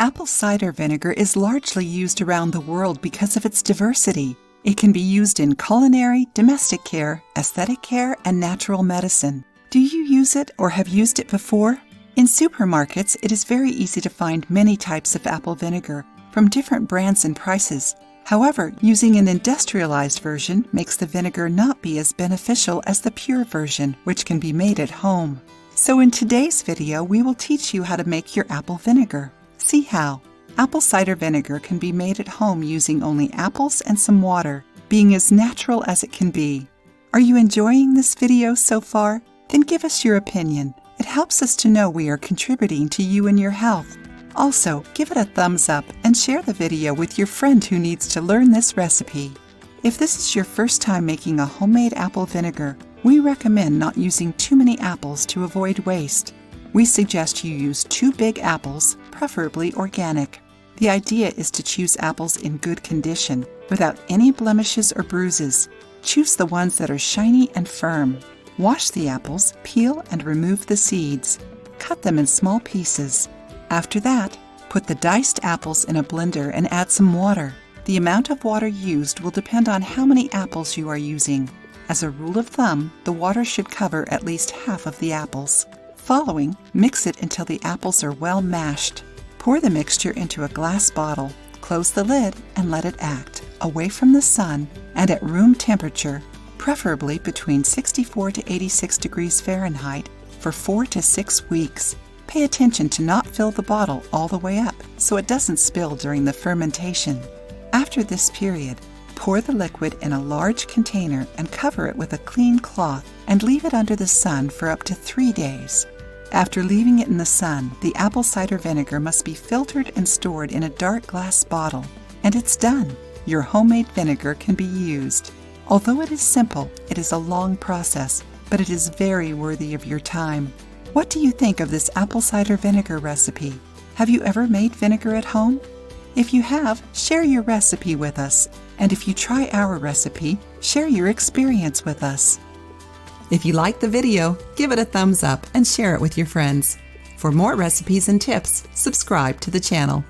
Apple cider vinegar is largely used around the world because of its diversity. It can be used in culinary, domestic care, aesthetic care, and natural medicine. Do you use it or have used it before? In supermarkets, it is very easy to find many types of apple vinegar from different brands and prices. However, using an industrialized version makes the vinegar not be as beneficial as the pure version, which can be made at home. So in today's video, we will teach you how to make your apple vinegar. See how. Apple cider vinegar can be made at home using only apples and some water, being as natural as it can be. Are you enjoying this video so far? Then give us your opinion. It helps us to know we are contributing to you and your health. Also, give it a thumbs up and share the video with your friend who needs to learn this recipe. If this is your first time making a homemade apple vinegar, we recommend not using too many apples to avoid waste. We suggest you use 2 big apples, preferably organic. The idea is to choose apples in good condition, without any blemishes or bruises. Choose the ones that are shiny and firm. Wash the apples, peel and remove the seeds. Cut them in small pieces. After that, put the diced apples in a blender and add some water. The amount of water used will depend on how many apples you are using. As a rule of thumb, the water should cover at least half of the apples. Following, mix it until the apples are well mashed. Pour the mixture into a glass bottle, close the lid, and let it act, away from the sun and at room temperature, preferably between 64 to 86 degrees Fahrenheit, for 4 to 6 weeks. Pay attention to not fill the bottle all the way up so it doesn't spill during the fermentation. After this period, pour the liquid in a large container and cover it with a clean cloth and leave it under the sun for up to 3 days. After leaving it in the sun, the apple cider vinegar must be filtered and stored in a dark glass bottle. And it's done! Your homemade vinegar can be used. Although it is simple, it is a long process, but it is very worthy of your time. What do you think of this apple cider vinegar recipe? Have you ever made vinegar at home? If you have, share your recipe with us. And if you try our recipe, share your experience with us. If you liked the video, give it a thumbs up and share it with your friends. For more recipes and tips, subscribe to the channel.